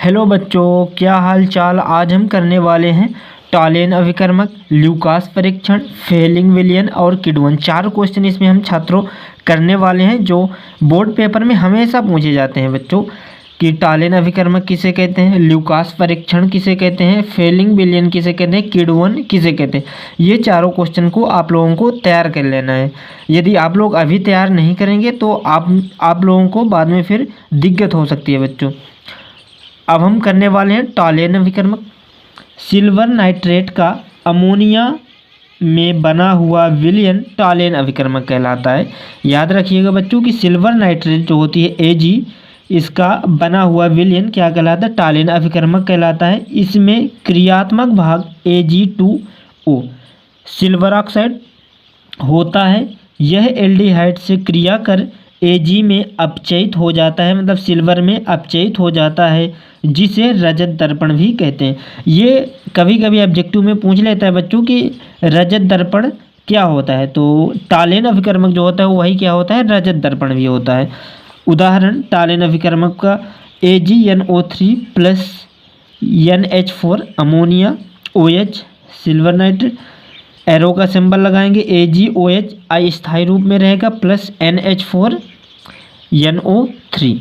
Hello बच्चों, क्या हाल चाल। आज हम करने वाले हैं टॉलेन अभिकर्मक, ल्यूकास परीक्षण, फेलिंग विलियन और किडवन। 4 क्वेश्चन इसमें हम छात्रों करने वाले हैं जो बोर्ड पेपर में हमेशा पूछे जाते हैं बच्चों कि टॉलेन अभिकर्मक किसे कहते हैं, ल्यूकास परीक्षण किसे कहते हैं, फेलिंग विलियन किसे कहते हैं, किडवन किसे कहते हैं। ये चारों क्वेश्चन को आप लोगों को तैयार कर लेना है। यदि आप लोग अभी तैयार नहीं करेंगे तो आप लोगों को बाद में फिर दिक्कत हो सकती है बच्चों। अब हम करने वाले हैं टॉलेन अभिकर्मक। सिल्वर नाइट्रेट का अमोनिया में बना हुआ विलयन टॉलेन अभिकर्मक कहलाता है। याद रखिएगा बच्चों कि सिल्वर नाइट्रेट जो होती है Ag, इसका बना हुआ विलयन क्या कहलाता है, टॉलेन अभिकर्मक कहलाता है। इसमें क्रियात्मक भाग Ag2O सिल्वर ऑक्साइड होता है। यह एल्डिहाइड से क्रिया कर Ag में अपचयित हो जाता है, मतलब सिल्वर में अपचयित हो जाता है, जिसे रजत दर्पण भी कहते हैं। ये कभी कभी ऑब्जेक्टिव में पूछ लेता है बच्चों कि रजत दर्पण क्या होता है, तो टॉलेन अभिकर्मक जो होता है वही क्या होता है, रजत दर्पण भी होता है। उदाहरण टॉलेन अभिकर्मक का AgNO3 plus NH4 ammonia OH silver nitrate. Arrow का सिंबल लगाएंगे, AgOH अस्थायी रूप में रहेगा प्लस NH4 NO3।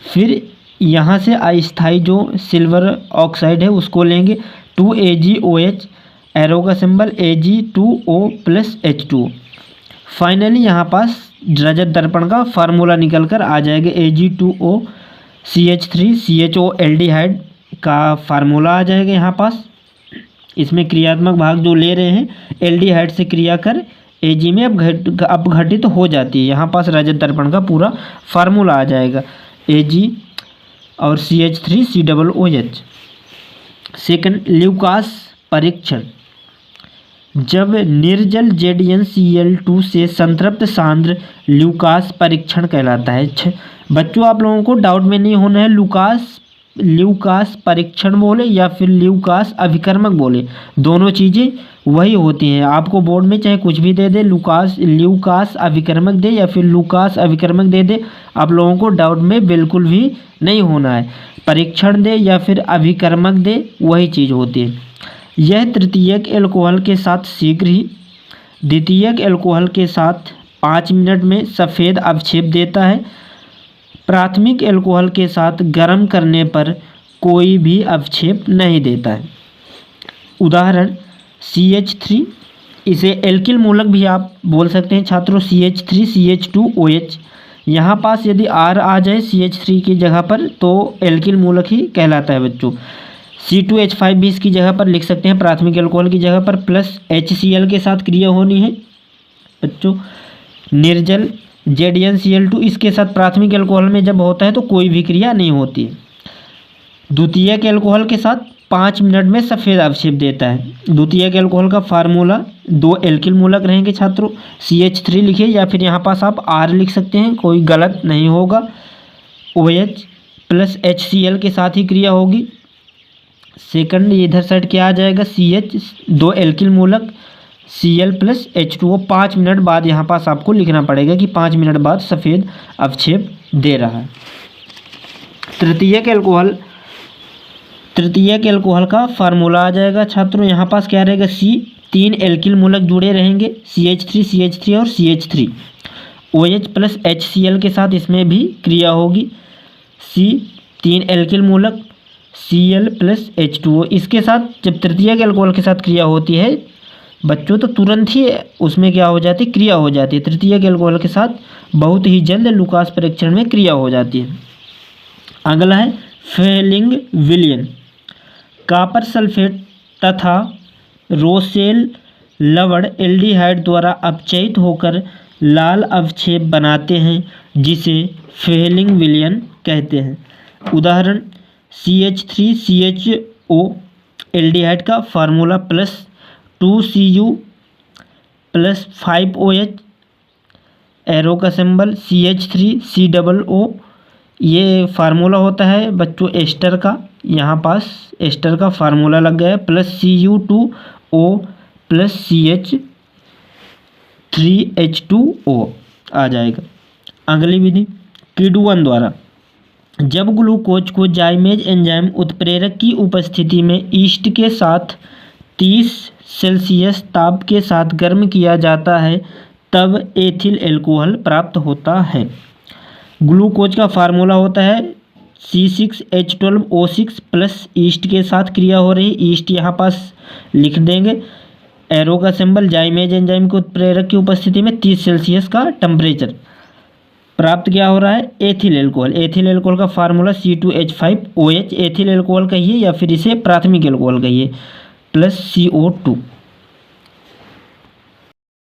फिर यहाँ से अस्थायी जो सिल्वर ऑक्साइड है उसको लेंगे, 2AgOH एरो का symbol Ag2O plus H2। Finally यहाँ पास रजत दर्पण का फार्मूला निकल कर आ जाएगा, Ag2O CH3CHO एल्डिहाइड का फार्मूला आ जाएगा यहाँ पास। इसमें क्रियात्मक भाग जो ले रहे हैं एल्डिहाइड से क्रिया कर Ag में अपघटित हो जाती है। यहाँ पास रजत दर्पण का पूरा फार्मूला आ जाएगा, Ag और CH3COOH। सेकंड ल्यूकास परीक्षण। जब निर्जल ZnCl2 से संतृप्त सांद्र ल्यूकास परीक्षण कहलाता है। बच्चों आप लोगों को डाउट में नहीं होना है, ल्यूकास परीक्षण बोले या फिर ल्यूकास अभिकर्मक बोले, दोनों चीज़ें वही होती हैं। आपको बोर्ड में चाहे कुछ भी दे दे, ल्यूकास अभिकर्मक दे या फिर लूकास अभिकर्मक दे दे, आप लोगों को डाउट में बिल्कुल भी नहीं होना है। परीक्षण दे या फिर अभिकर्मक दे, वही चीज़ होती है। यह तृतीयक एल्कोहल के साथ शीघ्र ही द्वितीयक एल्कोहल के साथ 5 मिनट में सफ़ेद अवक्षेप देता है। प्राथमिक एल्कोहल के साथ गर्म करने पर कोई भी अवक्षेप नहीं देता है। उदाहरण CH3, इसे एल्किल मूलक भी आप बोल सकते हैं छात्रों, CH3CH2OH। यहाँ पास यदि R आ जाए CH3 की जगह पर तो एल्किल मूलक ही कहलाता है बच्चों। C2H5 भी इसकी जगह पर लिख सकते हैं, प्राथमिक एल्कोहल की जगह पर, प्लस HCl के साथ क्रिया होनी है बच्चों। निर्जल ZnCl2 इसके साथ प्राथमिक एल्कोहल में जब होता है तो कोई भी क्रिया नहीं होती है। द्वितीयक एल्कोहल के साथ 5 मिनट में सफ़ेद अवक्षेप देता है। द्वितीयक एल्कोहल का फार्मूला 2 एल्किल मूलक रहेंगे छात्रों, CH3 लिखिए या फिर यहाँ पास आप R लिख सकते हैं, कोई गलत नहीं होगा। OH प्लस HCl के साथ ही क्रिया होगी। सेकंड इधर साइड क्या आ जाएगा, CH 2 एल्किल मूलक Cl प्लस H2O। 5 मिनट बाद यहाँ पास आपको लिखना पड़ेगा कि 5 मिनट बाद सफ़ेद अवक्षेप दे रहा है। तृतीयक एल्कोहल का फार्मूला आ जाएगा छात्रों, यहाँ पास क्या रहेगा, C 3 एल्किल मूलक जुड़े रहेंगे, CH3 और CH3। OH प्लस HCl के साथ इसमें भी क्रिया होगी, C 3 एल्किल मूलक Cl प्लस H2O। इसके साथ जब तृतीयक एल्कोहल के साथ क्रिया होती है बच्चों तो तुरंत ही उसमें क्या हो जाती है, क्रिया हो जाती है। तृतीयक एल्कोहल के साथ बहुत ही जल्द लूकास परीक्षण में क्रिया हो जाती है। अगला है फेलिंग विलियन। कॉपर सल्फेट तथा रोसेल लवण एल्डिहाइड द्वारा अपचयित होकर लाल अवक्षेप बनाते हैं, जिसे फेलिंग विलियन कहते हैं। उदाहरण CH3CHO एल्डिहाइड का formula plus 2Cu plus 5OH arrow का सिंबल CH3COO। ये फार्मूला होता है बच्चों एस्टर का, यहाँ पास एस्टर का फार्मूला लग गया है, प्लस Cu2O प्लस CH3H2O आ जाएगा। अगली विधि किडवन द्वारा। जब ग्लूकोज को जाइमेज एंजाइम उत्प्रेरक की उपस्थिति में ईस्ट के साथ 30 सेल्सियस ताप के साथ गर्म किया जाता है तब एथिल एल्कोहल प्राप्त होता है। ग्लूकोज का फार्मूला होता है C6H12O6 प्लस ईस्ट के साथ क्रिया हो रही, ईस्ट यहाँ पास लिख देंगे, एरो का सिंबल, जाइमेज एंजाइम के उत्प्रेरक की उपस्थिति में 30 सेल्सियस का टेम्परेचर, प्राप्त क्या हो रहा है, एथिल एल्कोहल। एथिल एल्कोहल का फार्मूला C2H5OH, एथिल एल्कोहल कहिए या फिर इसे प्राथमिक एल्कोहल कहिए, प्लस CO2।